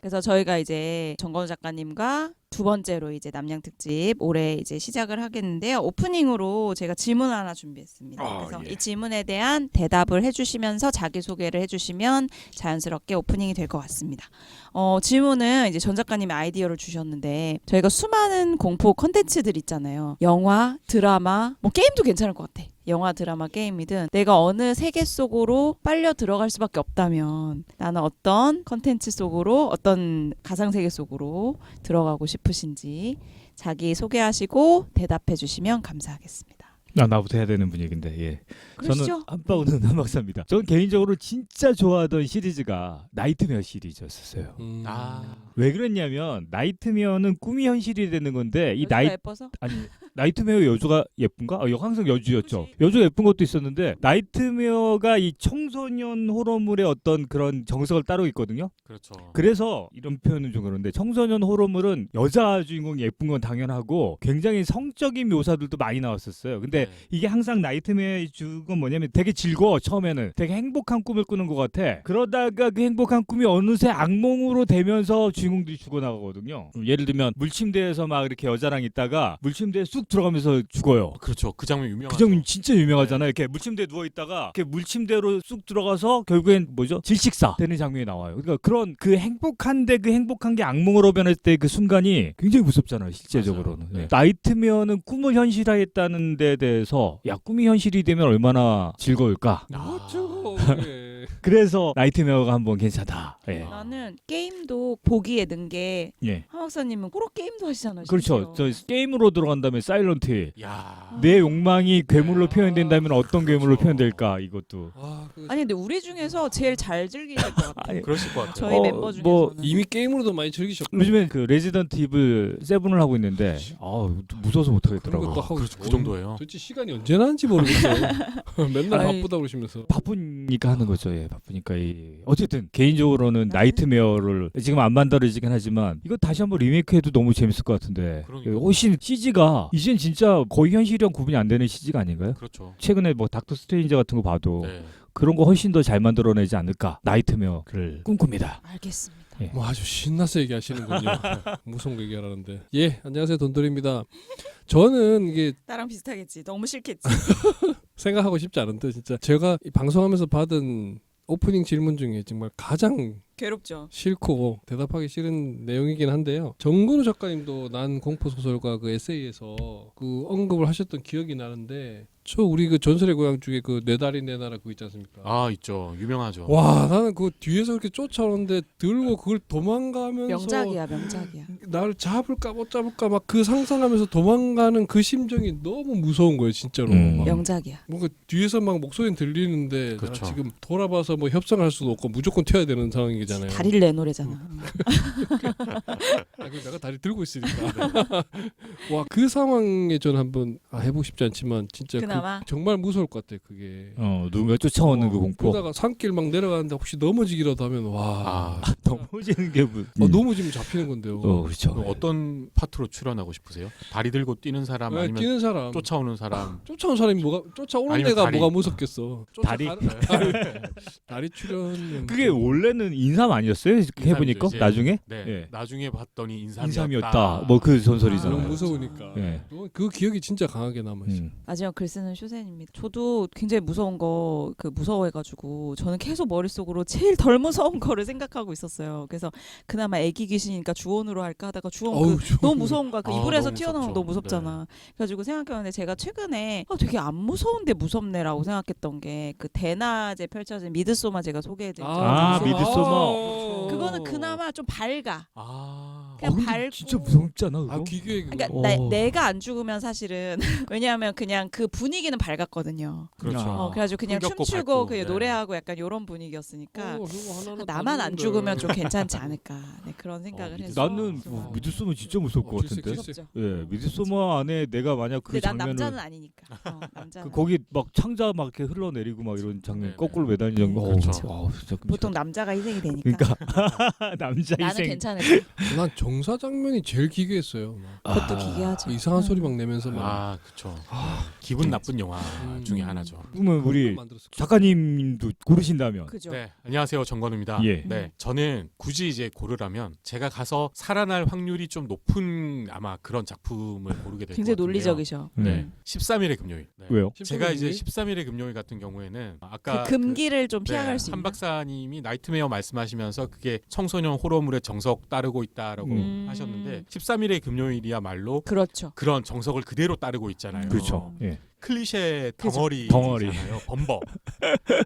그래서 저희가 이제 정건우 작가님과 두 번째로 이제 남양 특집 올해 이제 시작을 하겠는데요. 오프닝으로 제가 질문 하나 준비했습니다. 그래서 예. 이 질문에 대한 대답을 해주시면서 자기 소개를 해주시면 자연스럽게 오프닝이 될 것 같습니다. 질문은 이제 전 작가님이 아이디어를 주셨는데 저희가 수많은 공포 컨텐츠들 있잖아요. 영화, 드라마, 뭐 게임도 괜찮을 것 같아. 영화, 드라마, 게임이든 내가 어느 세계 속으로 빨려 들어갈 수밖에 없다면 나는 어떤 컨텐츠 속으로 어떤 가상세계 속으로 들어가고 싶으신지 자기 소개하시고 대답해 주시면 감사하겠습니다. 나부터 해야 되는 분위기인데 예. 그러시죠? 저는 한바구는 한박사입니다. 저는 개인적으로 진짜 좋아하던 시리즈가 나이트메어 시리즈였어요. 왜 그랬냐면 나이트메어는 꿈이 현실이 되는 건데 이 여자가 예뻐서? 아니 나이트메어 여주가 예쁜가? 항상 여주였죠. 여주가 예쁜 것도 있었는데 나이트메어가 이 청소년 호러물의 어떤 그런 정석을 따르고 있거든요. 그렇죠. 그래서 이런 표현은 좀 그런데 청소년 호러물은 여자 주인공이 예쁜 건 당연하고 굉장히 성적인 묘사들도 많이 나왔었어요. 근데 이게 항상 나이트메어의 주건 뭐냐면 되게 즐거워. 처음에는 되게 행복한 꿈을 꾸는 것 같아. 그러다가 그 행복한 꿈이 어느새 악몽으로 되면서 주인공들이 죽어나가거든요. 예를 들면 물침대에서 막 이렇게 여자랑 있다가 물침대에 쑥 들어가면서 죽어요. 그렇죠. 그 장면 유명하죠. 그 장면 진짜 유명하잖아요. 이렇게 물침대에 누워 있다가 이렇게 물침대로 쑥 들어가서 결국엔 뭐죠? 질식사 되는 장면이 나와요. 그러니까 그런 그 행복한데 그 행복한 게 악몽으로 변했을 때 그 순간이 굉장히 무섭잖아요. 실제적으로는. 네. 나이트메어는 꿈을 현실화했다는 데 대해서 야 꿈이 현실이 되면 얼마나 즐거울까? 그렇죠. 그래서 나이트메어가 한번 괜찮다. 예. 나는 게임도 보기에 는 게 예. 한 박사님은 호러 게임도 하시잖아요. 그렇죠. 저 심지어. 게임으로 들어간다면 사일런트 힐. 야. 내 욕망이 괴물로 표현된다면 어떤 괴물로 표현될까 이것도. 아니 근데 우리 중에서 제일 잘 즐기실 것 같아요. 아니, 그러실 것 같아요. 저희 멤버 중에서 뭐 이미 게임으로도 많이 즐기셨고 요즘엔 그 레지던트 이블 7을 하고 있는데 무서워서 못 그런 하겠더라고. 것도 하고 그렇죠. 그 정도예요. 도대체 시간이 언제 나는지 모르겠어요. 맨날 아니, 바쁘다 그러시면서. 바쁘니까 하는 거죠. 예, 바쁘니까 어쨌든 개인적으로는 나이트메어를 지금 안 만들어지긴 하지만 이거 다시 한번 리메이크해도 너무 재밌을 것 같은데 그러니까요. 훨씬 CG가 이젠 진짜 거의 현실이랑 구분이 안 되는 CG가 아닌가요? 그렇죠. 최근에 뭐 닥터 스트레인저 같은 거 봐도 네. 그런 거 훨씬 더 잘 만들어내지 않을까 나이트메어를 꿈꿉니다. 알겠습니다. 뭐 아주 신나서 얘기하시는군요. 무서운 거 얘기하라는데. 예, 안녕하세요. 돈돌입니다. 저는 이게 나랑 비슷하겠지. 너무 싫겠지. 생각하고 싶지 않은데 진짜 제가 이 방송하면서 받은 오프닝 질문 중에 정말 가장 괴롭죠. 싫고 대답하기 싫은 내용이긴 한데요. 정근우 작가님도 난 공포 소설가 그 에세이에서 그 언급을 하셨던 기억이 나는데 우리 그 전설의 고향 중에 그 내 다리 내 나라 그거 있지 않습니까? 아 있죠. 유명하죠. 와 나는 그 뒤에서 그렇게 쫓아오는데 들고 그걸 도망가면서 명작이야, 명작이야. 나를 잡을까 못 잡을까 막 그 상상하면서 도망가는 그 심정이 너무 무서운 거예요 진짜로. 막 명작이야. 뭔가 뒤에서 막 목소리는 들리는데 그렇죠. 내가 지금 돌아봐서 뭐 협상할 수도 없고 무조건 튀어야 되는 상황이잖아요. 다리를 내놓으래잖아. 내가 다리 들고 있으니까. 와 그 상황에 저는 한번 해보고 싶지 않지만 진짜 그나마? 정말 무서울 것 같아 그게. 누군가 쫓아오는 그 공포. 그러다가 산길 막 내려가는데 혹시 넘어지기라도 하면 와 넘어지는 게 넘어지면 잡히는 건데요. 그렇죠. 어떤 파트로 출연하고 싶으세요? 다리 들고 뛰는 사람 네, 아니면 뛰는 사람 쫓아오는 사람? 쫓아오는 사람이 쫓아오는 아니면 데가 다리. 뭐가 무섭겠어. 다리? 다리 출연. 그게 원래는 인삼 아니었어요? 해보니까 이제. 나중에 네. 예. 나중에 봤더니 인삼이었다. 뭐 그 전설이잖아요. 너무 무서우니까. 예. 그 기억이 진짜 강하게 남아 있어. 마지막 글 쓰는 쇼센입니다. 저도 굉장히 무서운 거 무서워해가지고 저는 계속 머릿속으로 제일 덜 무서운 거를 생각하고 있었어요. 그래서 그나마 애기 귀신이니까 주원으로 할까 하다가 주원 너무 무서운 거야. 그 이불에서 너무 튀어나오는 거 너무 무섭잖아. 그래가지고 생각해봤는데 제가 최근에 되게 안 무서운데 무섭네라고 생각했던 게 그 대낮에 펼쳐진 미드소마 제가 소개해드렸죠. 미드소마. 그거는 그나마 좀 밝아. 아. 그냥 근데 밝고. 진짜 무섭잖아. 그거. 기계 그러니까 그거. 내가 안 죽으면 사실은 왜냐하면 그냥 그 분위기는 밝았거든요. 그렇죠. 그래가지고 그냥 흥겹고 춤추고 밝고, 그 네. 노래하고 약간 이런 분위기였으니까 그거 하나는 나만 안 다 죽으면 좀 죽는데. 괜찮지 않을까 그런 생각을 미드- 해서 나는 미드소마 진짜 무서울 것 질색, 같은데. 질색. 무섭죠. 예, 미드소마 안에 내가 만약 그 근데 난 장면을 남자는 아니니까. 남자는 거기 막 창자 막 이렇게 흘러내리고 막 이런 장면 네네. 거꾸로 매달리는 장면. 그렇죠. 진짜 보통 남자가 희생이 되니까. 그러니까 남자 나는 희생. 괜찮을 난 정사 장면이 제일 기괴했어요. 막. 그것도 기괴하죠. 이상한 소리 막 내면서 막. 아, 그렇죠. 기분 나쁜 영화 중에 하나죠. 그러면 우리 만들었을 거예요. 작가님도 고르신다면 그죠. 네, 안녕하세요, 정건우입니다. 예. 네, 저는 굳이 이제 고르라면 제가 가서 살아날 확률이 좀 높은 아마 그런 작품을 고르게 될 것 굉장히 같은데요. 논리적이죠. 네, 13일의 금요일. 네. 왜요? 제가 이제 13일? 13일의 금요일 같은 경우에는 아까 그 금기를 좀 피해갈 수 한 있는. 박사님이 나이트메어 말씀하시면서 그게 청소년 호러물의 정석 따르고 있다라고 하셨는데 13일의 금요일이야말로 그렇죠. 그런 정석을 그대로 따르고 있잖아요. 그렇죠. 예. 클리셰 그죠. 덩어리잖아요. 범벅.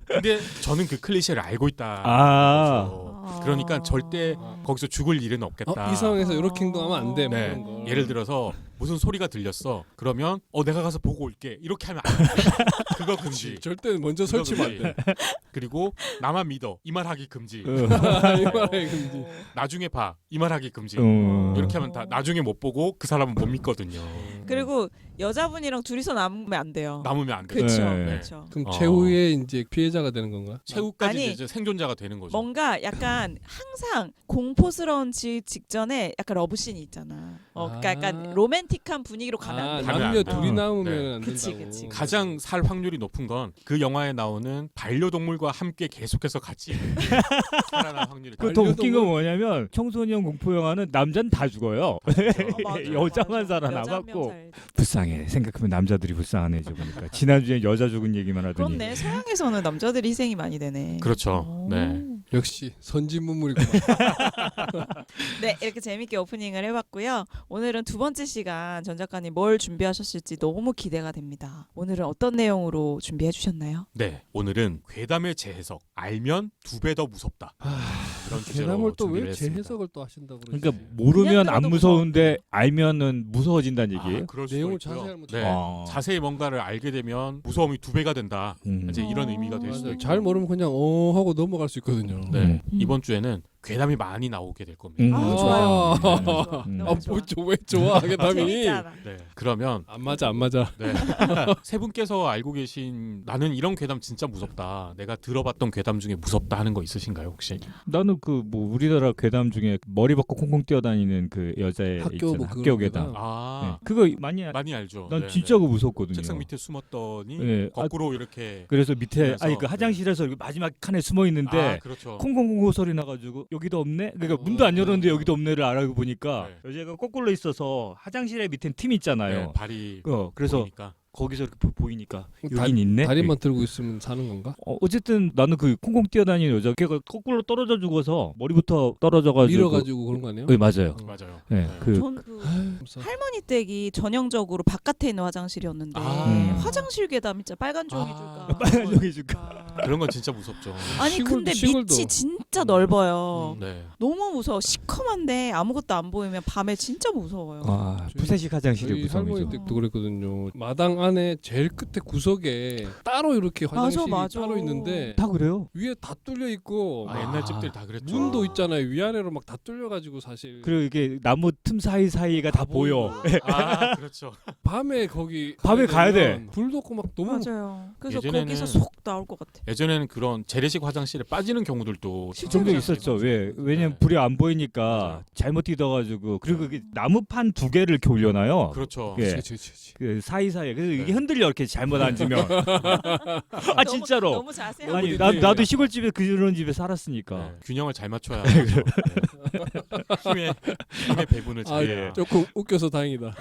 근데 저는 그 클리셰를 알고 있다. 아. 그러니까 절대 거기서 죽을 일은 없겠다. 이 상황에서 이렇게 행동하면 안 돼. 뭐 네. 그런 거. 예를 들어서 무슨 소리가 들렸어. 그러면 내가 가서 보고 올게. 이렇게 하면 안 돼. 그거 금지. 절대 먼저 그거 설치면 안 금지. 돼. 그리고 나만 믿어. 이 말하기 금지. 이 말에 금지. 나중에 봐. 이 말하기 금지. 어. 이렇게 하면 다 나중에 못 보고 그 사람은 못 믿거든요. 그리고 여자분이랑 둘이서 남으면 안 돼요. 남으면 안 돼. 그렇죠. 네. 그렇죠. 그럼 어. 최후의 이제 피해자가 되는 건가? 최후까지 아니, 이제 생존자가 되는 거죠. 뭔가 약간 항상 공포스러운 직전에 약간 러브씬이 있잖아. 그러니까 약간 로맨틱한 분위기로 가면 안 돼. 가면 남녀 안 돼요. 둘이 나오면 네. 안 그치, 된다고. 그치. 가장 살 확률이 높은 건 그 영화에 나오는 반려동물과 함께 계속해서 같이 살아날 확률이 그 더 웃긴 건 반려동물- 뭐냐면 청소년 공포 영화는 남자는 다 죽어요. 맞아, 여자만 맞아. 살아남았고. 여자 한 명 불쌍해. 생각하면 남자들이 불쌍하네 저 보니까. 지난주에 여자 죽은 얘기만 살- 하더니. 그렇네. 서양에서는 남자들이 희생이 많이 되네. 그렇죠. 오. 네. 역시 선진문물이구만. 네, 이렇게 재밌게 오프닝을 해봤고요. 오늘은 두 번째 시간 전 작가님 뭘 준비하셨을지 너무 기대가 됩니다. 오늘은 어떤 내용으로 준비해 주셨나요? 네. 오늘은 괴담의 재해석. 알면 2배 더 무섭다. 이런 주제로 괴담을 또 준비를 왜 했습니다. 재해석을 또 하신다고 그러지? 그러니까 모르면 그냥 안 들어도 무서운데 알면은 무서워진다는 얘기예요. 그럴 수도 내용을 있고요. 자세히 알면 네. 아. 자세히 뭔가를 알게 되면 무서움이 2배가 된다. 이제 이런 의미가 될 수도 맞아요. 있고. 잘 모르면 그냥 하고 넘어갈 수 있거든요. 네. 음. 이번 주에는 괴담이 많이 나오게 될 겁니다. 아, 음. 좋아요. 아. 좋아. 음. 너무 좋아. 왜 좋아 괴담이? 재밌잖아. 네. 그러면 안 맞아. 네. 세 분께서 알고 계신 나는 이런 괴담 진짜 무섭다. 내가 들어봤던 괴담 중에 무섭다 하는 거 있으신가요, 혹시? 나는 그 뭐 우리나라 괴담 중에 머리 벗고 콩콩 뛰어다니는 그 여자의 학교 있잖아. 뭐 학교 그런 괴담. 괴담. 아. 네. 그거 많이 많이 알죠. 난 네, 진짜 네. 그거 무섭거든요. 책상 밑에 숨었더니 네. 거꾸로 이렇게 그래서 밑에 그래서, 아니 그 화장실에서 이렇게 마지막 칸에 숨어 있는데 아, 그렇죠. 콩콩콩콩 소리 나가지고 여기도 없네. 그러니까 어, 문도 안 열었는데 여기도 없네를 알고 보니까 네. 여자가 거꾸로 있어서 화장실에 밑에 팀 있잖아요. 네, 발이 그래서 보이니까. 거기서 이렇게 보이니까 다- 여긴 있네. 다리만 들고 있으면 사는 건가? 어쨌든 나는 그 콩콩 뛰어다니는 여자 걔가 거꾸로 떨어져 죽어서 머리부터 떨어져가지고 밀어가지고 그런 거 아니에요? 네, 맞아요. 맞아요. 네, 그 전그 할머니 댁이 전형적으로 바깥에 있는 화장실이었는데 아. 화장실 괴담 있잖아. 빨간 종이 아. 줄까. 빨간 종이 줄까. 아. 그런 건 진짜 무섭죠. 아니 근데 시골도. 밑이 진짜 넓어요. 네. 너무 무서워. 시커먼데 아무것도 안 보이면 밤에 진짜 무서워요. 아, 푸세식 화장실이 저희 할머니 무서움이죠. 댁도 그랬거든요. 마당 안에 제일 끝에 구석에 따로 이렇게 화장실이 맞아. 따로 있는데 다 그래요. 위에 다 뚫려 있고 아, 옛날 집들 다 그랬죠. 문도 있잖아요. 위아래로 막 다 뚫려가지고 사실 그리고 이게 나무 틈 사이 사이가 다 보여. 아, 그렇죠. 밤에 거기 밤에 가야 돼. 되면 불도 없고 막 너무 맞아요. 그래서 예전에는 거기서 속 나올 것 같아. 예전에는 그런 재래식 화장실에 빠지는 경우들도 종종 있었죠. 왜냐면 불이 안 보이니까 맞아요. 잘못 뛰어가지고 그리고 그게 나무판 2개를 이렇게 올려놔요. 그렇죠. 예. 그치. 그 사이사이에 그래서 이게 네. 흔들려 이렇게 잘못 앉으면. 아 진짜로. 너무 자세하게. 아니 너무 나도 시골집에 그런 집에 살았으니까. 네, 균형을 잘 맞춰야 하죠. 네. 힘의 배분을 아, 잘해야. 조금 웃겨서 다행이다.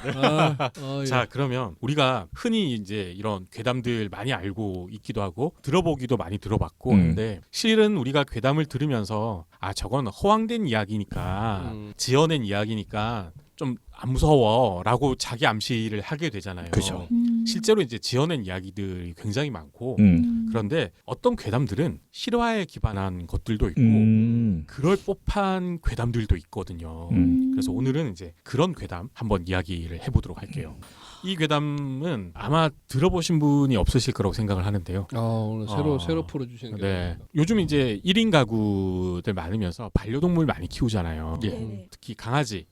예. 자, 그러면 우리가 흔히 이제 이런 괴담들 많이 알고 있기도 하고 들어보기도 많이 들어봤고 하는데 실은 우리가 괴담을 들으면서 아, 저건 허황된 이야기니까 지어낸 이야기니까 좀 안 무서워라고 자기 암시를 하게 되잖아요. 그죠. 실제로 이제 지어낸 이야기들이 굉장히 많고 그런데 어떤 괴담들은 실화에 기반한 것들도 있고 그럴 법한 괴담들도 있거든요. 그래서 오늘은 이제 그런 괴담 한번 이야기를 해보도록 할게요. 이 괴담은 아마 들어보신 분이 없으실 거라고 생각을 하는데요. 오늘 새로 풀어주시는 게 네. 요즘 이제 1인 가구들 많으면서 반려동물 많이 키우잖아요. 예. 네네. 특히 강아지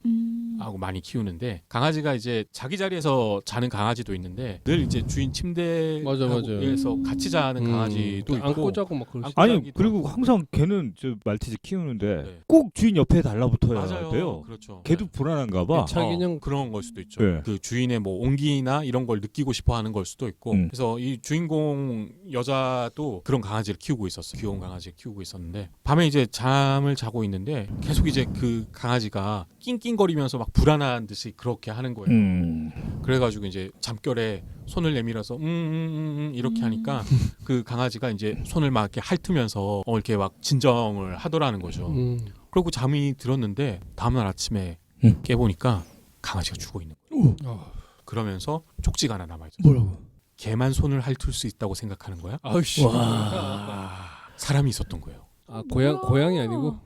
하고 많이 키우는데 강아지가 이제 자기 자리에서 자는 강아지도 있는데 늘 이제 주인 침대에서 맞아. 같이 자는 강아지도 있고 안고 자고 막 그럴 수 안고 아니 자기도 그리고 하고. 항상 걔는 저 말티즈 키우는데 네. 꼭 주인 옆에 달라붙어야 맞아요. 돼요. 그렇죠. 걔도 네. 불안한가 봐. 자기는 그런 걸 수도 있죠. 네. 그 주인의 뭐 온기나 이런 걸 느끼고 싶어하는 걸 수도 있고. 그래서 이 주인공 여자도 그런 강아지를 키우고 있었어요. 귀여운 강아지를 키우고 있었는데 밤에 이제 잠을 자고 있는데 계속 이제 그 강아지가 낑낑거리면서 막 불안한 듯이 그렇게 하는 거예요. 그래가지고 이제 잠결에 손을 내밀어서 이렇게 하니까 그 강아지가 이제 손을 막 이렇게 핥으면서 이렇게 막 진정을 하더라는 거죠. 그리고 잠이 들었는데 다음날 아침에 깨보니까 강아지가 죽어 있는 거예요. 그러면서 쪽지가 하나 남아 있어요. 뭐라고? 개만 손을 핥을 수 있다고 생각하는 거야? 아우씨. 사람이 있었던 거예요. 아 고양이 아니고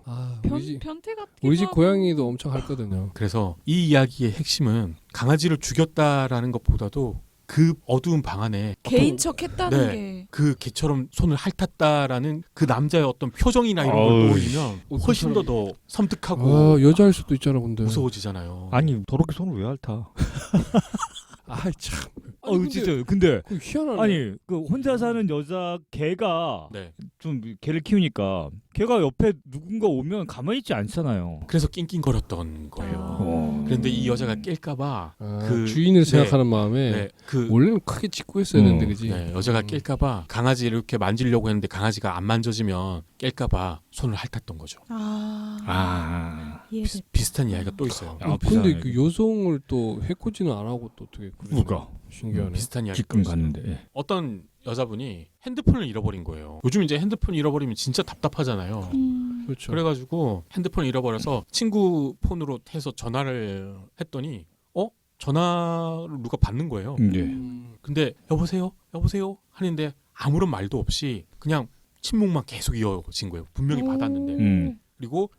변태 같기도 우리 집 하고. 고양이도 엄청 핥거든요. 그래서 이 이야기의 핵심은 강아지를 죽였다라는 것보다도 그 어두운 방 안에 개인 척했다는 네. 게 그 개처럼 손을 핥았다라는 그 남자의 어떤 표정이나 이런 걸 어우, 떠올리면 훨씬 더 섬뜩하고 아 여자일 수도 있잖아 근데. 무서워지잖아요. 아니 더럽게 손을 왜 핥아? 아 참. 아니, 근데 진짜 근데 그 희한하네. 아니 그 혼자 사는 여자 개가 네. 좀 개를 키우니까 걔가 옆에 누군가 오면 가만히 있지 않잖아요. 그래서 낑낑거렸던 거예요. 그런데 이 여자가 깰까봐 그 주인을 생각하는 마음에 네, 그 원래는 크게 짖고 했어야 되는데 그지. 네, 여자가 깰까봐 강아지를 이렇게 만지려고 했는데 강아지가 안 만져지면 깰까봐 손을 핥았던 거죠. 비슷한 이야기가 또 있어요. 아, 근데 비싸네. 그 여성을 또 해코지는 안 하고 또 어떻게 그러지? 누가? 신기하네. 비슷한 이야기 기끔 갔는데. 예. 어떤 여자분이 핸드폰을 잃어버린 거예요. 요즘 이제 핸드폰 잃어버리면 진짜 답답하잖아요. 그렇죠. 그래가지고 핸드폰 잃어버려서 친구 폰으로 해서 전화를 했더니 전화를 누가 받는 거예요. 예. 근데 여보세요 하는데 아무런 말도 없이 그냥 침묵만 계속 이어진 거예요. 분명히 받았는데 그리고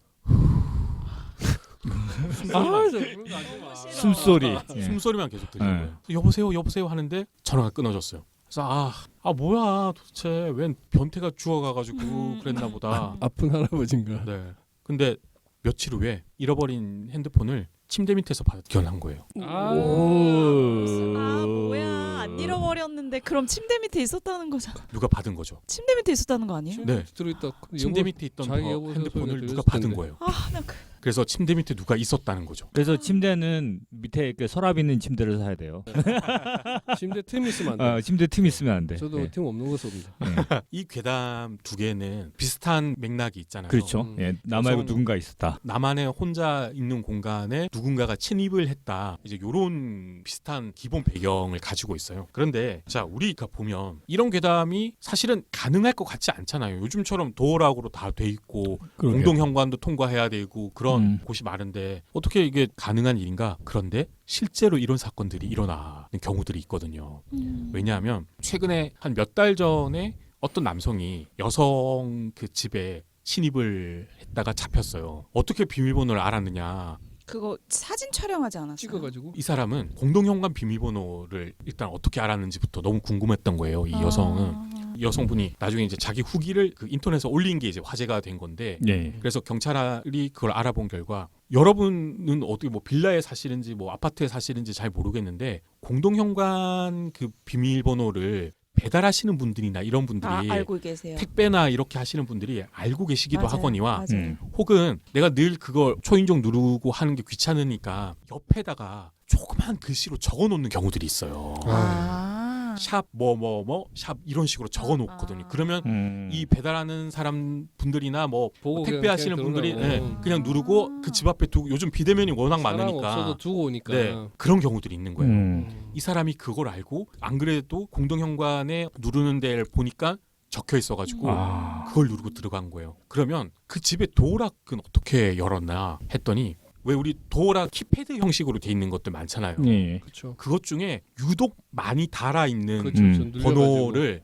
숨소리. 예. 숨소리만 계속 들리는 네. 거예요. 여보세요 하는데 전화가 끊어졌어요. 그래서 뭐야 도대체 웬 변태가 죽어가가지고 그랬나 보다. 아픈 할아버지인가. 네. 근데 며칠 후에 잃어버린 핸드폰을 침대 밑에서 발견한 거예요. 뭐야 안 잃어버렸는데 그럼 침대 밑에 있었다는 거잖아. 누가 받은 거죠. 침대 밑에 있었다는 거 아니에요? 네. 들어있다. 침대 밑에 있던 자기 여보세요 핸드폰을 소리가 누가 들렸을 받은 텐데. 거예요. 나 그래서 침대 밑에 누가 있었다는 거죠. 그래서 침대는 밑에 이렇게 서랍 있는 침대를 사야 돼요. 침대 틈 있으면 안 돼. 침대 틈 있으면 안 돼. 저도 예. 틈 없는 거 씁니다. 이 괴담 두 개는 비슷한 맥락이 있잖아요. 그렇죠. 예. 나 말고 여성- 누군가 있었다. 나만의 혼자 있는 공간에 누군가가 침입을 했다. 이제 요런 비슷한 기본 배경을 가지고 있어요. 그런데 자, 우리가 보면 이런 괴담이 사실은 가능할 것 같지 않잖아요. 요즘처럼 도어락으로 다 돼 있고 그러게요. 공동 현관도 통과해야 되고 그런 곳이 음. 많은데 어떻게 이게 가능한 일인가? 그런데 실제로 이런 사건들이 일어나는 경우들이 있거든요. 왜냐하면 최근에 한 몇 달 전에 어떤 남성이 여성 그 집에 침입을 했다가 잡혔어요. 어떻게 비밀번호를 알았느냐? 그거 사진 촬영하지 않았어요? 찍어가지고. 이 사람은 공동현관 비밀번호를 일단 어떻게 알았는지부터 너무 궁금했던 거예요. 이 여성은. 이 여성분이 나중에 이제 자기 후기를 그 인터넷에 올린 게 이제 화제가 된 건데 예. 그래서 경찰이 그걸 알아본 결과 여러분은 어떻게 뭐 빌라에 사시는지 뭐 아파트에 사시는지 잘 모르겠는데 공동현관 그 비밀번호를 배달하시는 분들이나 이런 분들이 알고 계세요. 택배나 이렇게 하시는 분들이 알고 계시기도 맞아요. 하거니와 맞아요. 혹은 내가 늘 그걸 초인종 누르고 하는 게 귀찮으니까 옆에다가 조그만 글씨로 적어놓는 경우들이 있어요. 샵 샵 이런 식으로 적어놓거든요. 그러면 이 배달하는 사람 분들이나 뭐 보고 택배하시는 그냥 분들이 들어오라고. 그냥 누르고 그 집 앞에 두고 요즘 비대면이 워낙 사람 많으니까 없어도 두고 오니까. 네, 그런 경우들이 있는 거예요. 음. 이 사람이 그걸 알고 안 그래도 공동현관에 누르는 데를 보니까 적혀 있어가지고 그걸 누르고 들어간 거예요. 그러면 그 집의 도어락은 어떻게 열었나 했더니 왜 우리 도어락 키패드 형식으로 돼 있는 것들 많잖아요. 예. 그렇죠. 그것 중에 유독 많이 달아 있는 그렇죠.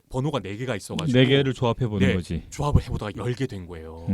번호가 4개가 있어가지고 4개를 조합해 보는 네. 거지. 조합을 해보다가 열게 된 거예요.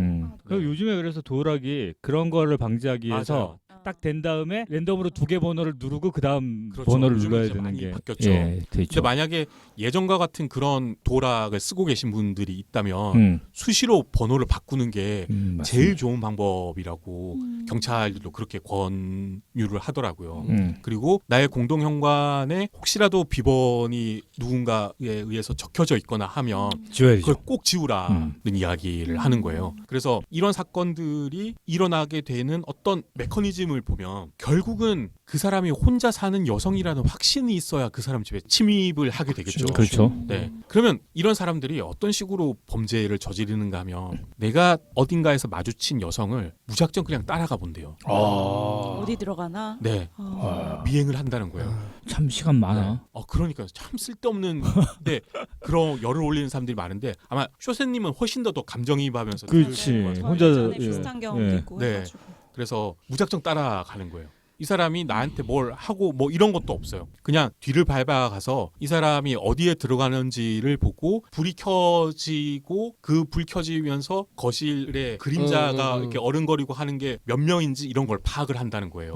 그리고 요즘에 그래서 도어락이 그런 거를 방지하기 위해서 맞아요. 딱 된 다음에 랜덤으로 2개 번호를 누르고 그다음 그렇죠. 번호를 요즘은 눌러야 이제 되는 많이 게 바뀌었죠. 예, 돼 근데 있죠. 만약에 예전과 같은 그런 도락을 쓰고 계신 분들이 있다면 수시로 번호를 바꾸는 게 맞습니다. 제일 좋은 방법이라고 경찰들도 그렇게 권유를 하더라고요. 그리고 나의 공동 현관에 혹시라도 비번이 누군가에 의해서 적혀져 있거나 하면 지워야죠. 그걸 꼭 지우라는 이야기를 하는 거예요. 그래서 이런 사건들이 일어나게 되는 어떤 메커니즘을 보면 결국은 그 사람이 혼자 사는 여성이라는 확신이 있어야 그 사람 집에 침입을 하게 되겠죠. 그렇죠. 네. 그러면 이런 사람들이 어떤 식으로 범죄를 저지르는가 하면 내가 어딘가에서 마주친 여성을 무작정 그냥 따라가 본대요. 어디 들어가나? 네. 미행을 한다는 거예요. 참 시간 많아. 네. 그러니까 참 쓸데없는 데 그런 열을 올리는 사람들이 많은데 아마 쇼세님은 훨씬 더 감정이입하면서 그렇지. 들으실 것 같아요. 혼자 예전에 예. 비슷한 경험도 예. 있고 네. 해가지고. 그래서 무작정 따라가는 거예요. 이 사람이 나한테 뭘 하고 뭐 이런 것도 없어요. 그냥 뒤를 밟아가서 이 사람이 어디에 들어가는지를 보고 불이 켜지고 그 불 켜지면서 거실에 그림자가 이렇게 어른거리고 하는 게 몇 명인지 이런 걸 파악을 한다는 거예요.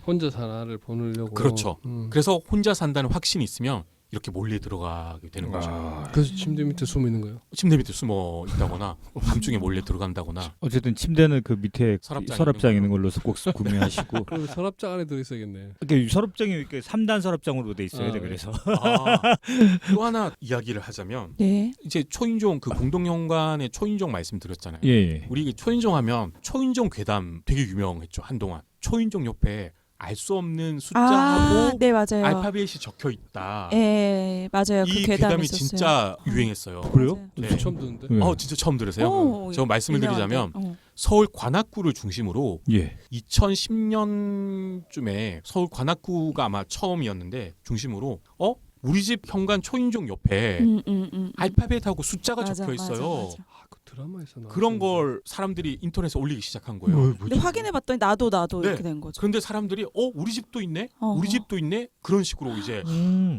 혼자 사나를 보내려고. 그렇죠. 그래서 혼자 산다는 확신이 있으면 이렇게 몰래 들어가게 되는 거죠. 그래서 침대 밑에 숨어 있는 거예요. 침대 밑에 숨어 있다거나 밤중에 몰래 들어간다거나. 어쨌든 침대는 그 밑에 서랍장 있는 걸로 꼭 구매하시고. 그럼 서랍장 안에 들어 있어야겠네. 이렇게 서랍장이 이렇게 3단 서랍장으로 돼 있어야 돼. 그래서. 또 하나 이야기를 하자면 네. 이제 초인종 그 공동현관의 초인종 말씀드렸잖아요. 예. 우리 초인종 하면 초인종 괴담 되게 유명했죠. 한동안. 초인종 옆에 알 수 없는 숫자하고 네 맞아요. 알파벳이 적혀 있다. 예, 맞아요. 이 그 괴담이 괴담이 있었어요. 진짜 유행했어요. 그래요? 맞아요. 네. 처음 듣는데. 네. 진짜 처음 들으세요? 오, 제가 말씀을 드리자면 유명한데. 서울 관악구를 중심으로 예. 2010년쯤에 서울 관악구가 아마 처음이었는데 중심으로 우리 집 현관 초인종 옆에 알파벳하고 숫자가 맞아, 적혀 있어요. 맞아. 그 드라마에서 나. 그런 걸 사람들이 인터넷에 올리기 시작한 거예요. 근데 확인해봤더니 나도 네. 이렇게 된 거죠. 그런데 사람들이 우리 집도 있네, 우리 집도 있네 그런 식으로 이제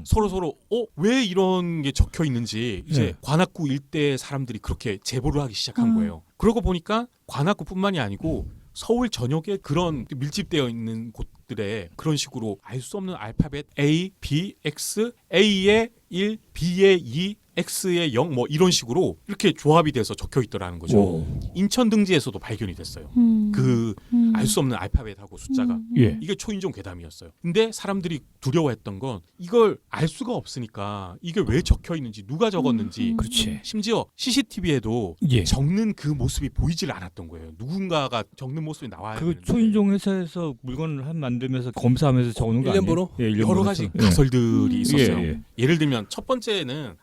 서로 왜 이런 게 적혀 있는지 이제 네. 관악구 일대 사람들이 그렇게 제보를 하기 시작한 거예요. 그러고 보니까 관악구뿐만이 아니고 서울 전역에 그런 밀집되어 있는 곳들에 그런 식으로 알 수 없는 알파벳 A, B, X, A의 1, B의 2, X의 0 뭐 이런 식으로 이렇게 조합이 돼서 적혀 있더라는 거죠. 인천 등지에서도 발견이 됐어요. 그 알 수 없는 알파벳하고 숫자가. 예. 이게 초인종 괴담이었어요. 근데 사람들이 두려워했던 건 이걸 알 수가 없으니까 이게 왜 적혀 있는지 누가 적었는지 그렇지. 심지어 CCTV에도 예. 적는 그 모습이 보이질 않았던 거예요. 누구인가가 적는 모습이 나와야 그 되는데 초인종 회사에서 물건을 만들면서 검사하면서 적는 거 일련 아니에요? 번호? 예, 일련 여러 번호. 가지 예. 가설들이 있었어요. 예. 예를 들면 첫 번째는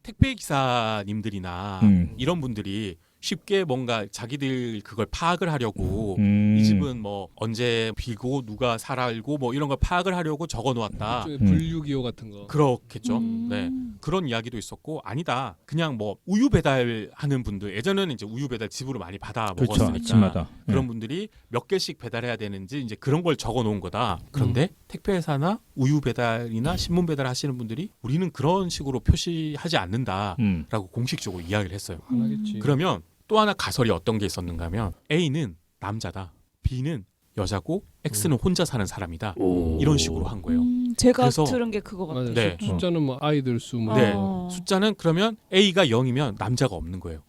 택배 기사님들이나 이런 분들이 쉽게 뭔가 자기들 그걸 파악을 하려고 이 집은 뭐 언제 비고 누가 살고 뭐 이런 걸 파악을 하려고 적어 놓았다. 분류기호 같은 거. 그렇겠죠. 네. 그런 이야기도 있었고 아니다. 그냥 뭐 우유 배달하는 분들 예전에는 이제 우유 배달 집으로 많이 받아 그렇죠. 먹었으니까 아침마다. 그런 분들이 몇 개씩 배달해야 되는지 이제 그런 걸 적어 놓은 거다. 그런데 택배 회사나 우유 배달이나 신문 배달 하시는 분들이 우리는 그런 식으로 표시하지 않는다라고 공식적으로 이야기를 했어요. 안 하겠지. 그러면 또 하나 가설이 어떤 게 있었는가 하면 A는 남자다. B는 여자고 X는 혼자 사는 사람이다. 이런 식으로 한 거예요. 제가 그래서- 들은 게 그거 같아요. 맞아요. 네. 숫자는 뭐 아이들 수 뭐. 네. 어. 숫자는 그러면 A가 0이면 남자가 없는 거예요.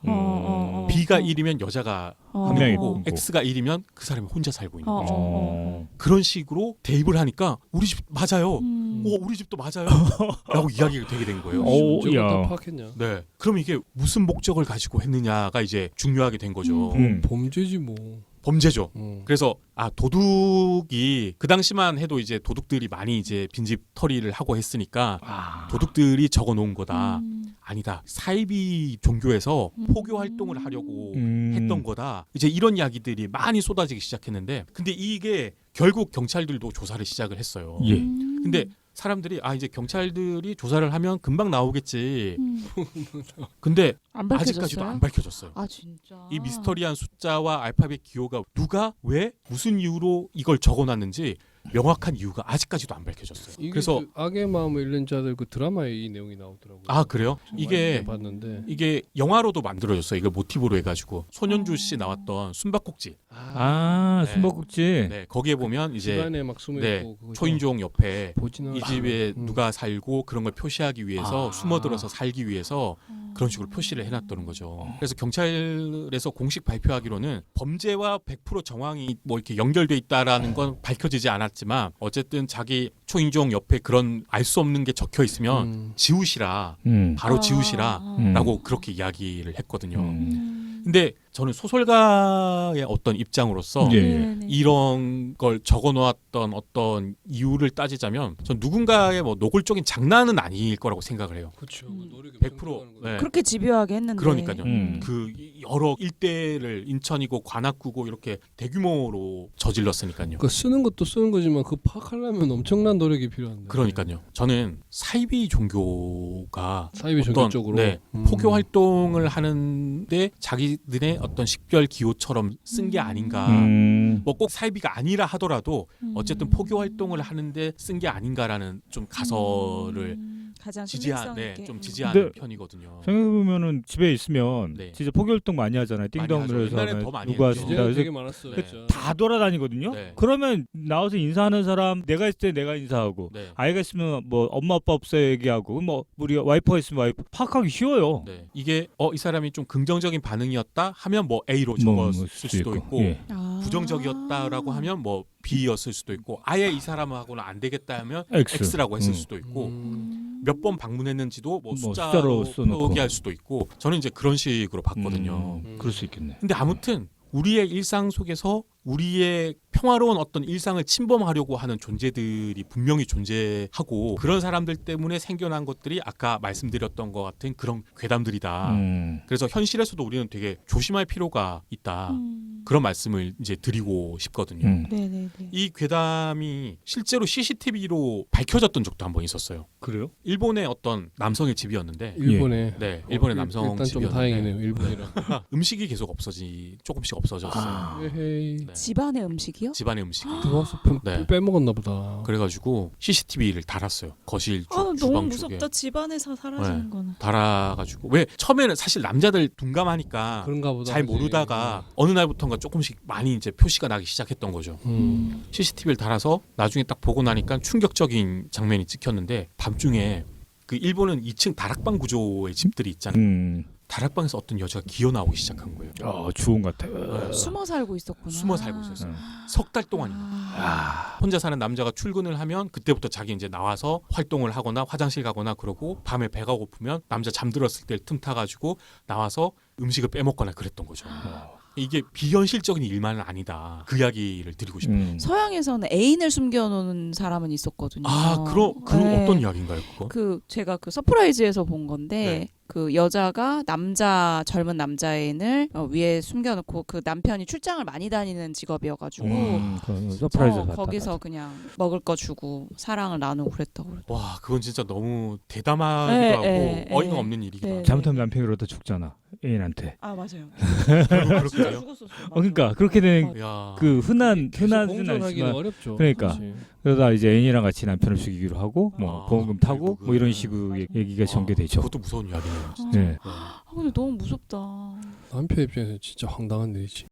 B가 1이면 여자가 한 명이 명이고 있고. X가 1이면 그 사람이 혼자 살고 있는 거죠. 어. 그런 식으로 대입을 하니까 우리 집 맞아요. 우리 집도 맞아요. 라고 이야기가 되게 된 거예요. 오, 저거 다 야. 파악했냐? 네. 그럼 이게 무슨 목적을 가지고 했느냐가 이제 중요하게 된 거죠. 범죄지 뭐. 범죄죠. 그래서 도둑이 그 당시만 해도 이제 도둑들이 많이 이제 빈집털이를 하고 했으니까 도둑들이 적어 놓은 거다. 아니다. 사이비 종교에서 포교 활동을 하려고 했던 거다. 이제 이런 이야기들이 많이 쏟아지기 시작했는데 근데 이게 결국 경찰들도 조사를 시작을 했어요. 예. 근데 사람들이 이제 경찰들이 조사를 하면 금방 나오겠지. 근데 안 아직까지도 안 밝혀졌어요. 아 진짜. 이 미스터리한 숫자와 알파벳 기호가 누가 왜 무슨 이유로 이걸 적어놨는지 명확한 이유가 아직까지도 안 밝혀졌어요. 이게 그래서 그 악의 마음을 잃는 자들 그 드라마에 이 내용이 나오더라고요. 아 그래요? 이게 봤는데 이게 영화로도 만들어졌어요. 이걸 모티브로 해가지고 손현주 씨 나왔던 숨바꼭질. 아, 네. 숨바꼭질. 네, 거기에 보면 이제 집안에 막 숨어 네, 있고 그거죠. 초인종 옆에 보지는 이 않았어요. 집에 누가 살고 그런 걸 표시하기 위해서 아. 숨어들어서 살기 위해서 그런 식으로 표시를 해놨다는 거죠. 그래서 경찰에서 공식 발표하기로는 범죄와 100% 정황이 뭐 이렇게 연결돼 있다라는 건 밝혀지지 않았지만 어쨌든 자기 초인종 옆에 그런 알 수 없는 게 적혀 있으면 지우시라, 바로 지우시라라고 그렇게 이야기를 했거든요. 근데 저는 소설가의 어떤 입장으로서 예. 이런 걸 적어놓았던 어떤 이유를 따지자면 전 누군가의 뭐 노골적인 장난은 아닐 거라고 생각을 해요. 그렇죠. 음. 노력이 100% 네. 그렇게 집요하게 했는데. 그러니까요. 음. 그 여러 일대를 인천이고 관악구고 이렇게 대규모로 저질렀으니까요. 그 쓰는 것도 쓰는 거지만 그 파악하려면 엄청난 노력이 필요한데. 그러니까요. 저는 사이비 종교가 사이비 어떤, 종교 쪽으로 네, 포교 활동을 하는데 자기들의 어떤 식별 기호처럼 쓴 게 아닌가. 뭐 꼭 사이비가 아니라 하더라도 어쨌든 포교 활동을 하는데 쓴 게 아닌가라는 좀 가설을 가장 지지하, 신빙성 네, 있게. 좀 지지하는 근데 편이거든요. 생각해보면은 집에 있으면 네. 진짜 포교 활동 많이 하잖아요. 많이 띵동 하죠. 노래에서 옛날엔 더 많이 누가 했죠. 진짜 예전에 그래서 되게 많았어. 네. 진짜. 다 돌아다니거든요. 네. 그러면 나와서 인사하는 사람 내가 있을 때 내가 인사하고 네. 아이가 있으면 뭐 엄마 아빠 없어요 얘기하고 뭐 우리 와이프가 있으면 와이프 파악하기 쉬워요. 네. 이게 이 사람이 좀 긍정적인 반응이었다 하면 뭐 A로 뭐 적었을 쓸 수도 있고 예. 아. 부정적이었다라고 하면 뭐 B였을 수도 있고 아예 이 사람하고는 안 되겠다 하면 X. X라고 했을 수도 있고 음. 몇 번 방문했는지도 뭐 뭐 숫자로 숫자로 써놓고. 표기할 수도 있고 저는 이제 그런 식으로 봤거든요. 그럴 수 있겠네. 근데 아무튼 우리의 일상 속에서 우리의 평화로운 어떤 일상을 침범하려고 하는 존재들이 분명히 존재하고 그런 사람들 때문에 생겨난 것들이 아까 말씀드렸던 것 같은 그런 괴담들이다. 그래서 현실에서도 우리는 되게 조심할 필요가 있다. 그런 말씀을 이제 드리고 싶거든요. 네네네. 이 괴담이 실제로 CCTV로 밝혀졌던 적도 한 번 있었어요. 그래요? 일본의 어떤 남성의 집이었는데 일본에 네, 일본의 남성 일단 좀 집이었는데 다행이네요. 일본이라. 음식이 계속 조금씩 없어졌어요. 에헤이. 네. 집안의 음식이요? 집안의 음식. 들어와서 네. 빼먹었나 보다. 그래가지고 CCTV를 달았어요. 거실 쪽, 아, 너무 주방 무섭다. 쪽에 집안에서 사라지는 네. 거는. 달아가지고 왜 처음에는 사실 남자들 둔감하니까 그런가 보다. 잘 그지? 모르다가 어느 날부터인가 조금씩 많이 이제 표시가 나기 시작했던 거죠. CCTV를 달아서 나중에 딱 보고 나니까 충격적인 장면이 찍혔는데 밤중에 그 일본은 2층 다락방 구조의 집들이 있잖아요. 다락방에서 어떤 여자가 기어 나오기 시작한 거예요. 주온 같아요. 네. 숨어 살고 있었구나. 숨어 살고 있었어요. 음. 석 달 동안이요. 아. 혼자 사는 남자가 출근을 하면 그때부터 자기 이제 나와서 활동을 하거나 화장실 가거나 그러고 밤에 배가 고프면 남자 잠들었을 때 틈 타가지고 나와서 음식을 빼먹거나 그랬던 거죠. 이게 비현실적인 일만은 아니다. 그 이야기를 드리고 싶어요. 서양에서는 애인을 숨겨놓는 사람은 있었거든요. 그런 네. 어떤 이야기인가요, 그거? 제가 그 서프라이즈에서 본 건데 네. 그 여자가 젊은 남자애인을 위에 숨겨놓고 그 남편이 출장을 많이 다니는 직업이어가지고 서프라이즈 거기서 그냥 먹을 거 주고 사랑을 나누고 그랬다고 그러더라고요. 와, 그건 진짜 너무 대담하기도 네, 하고 네, 어이가 네. 없는 일이기도 네. 하고. 잘못하면 남편이 그러다 죽잖아 애인한테. 아 맞아요. 그렇게요? 죽었었어. 그러니까 그렇게 되는 야, 그 흔한 계속 흔하진 공존하기는 않지만 어렵죠. 그러니까. 그치. 그러다 이제 애인이랑 같이 남편을 죽이기로 하고 뭐 아, 보험금 타고 결국은. 뭐 이런 식으로 얘기가 전개되죠. 그것도 무서운 이야기네요. 진짜. 네. 네. 근데 너무 무섭다. 남편 입장에서 진짜 황당한 일이지.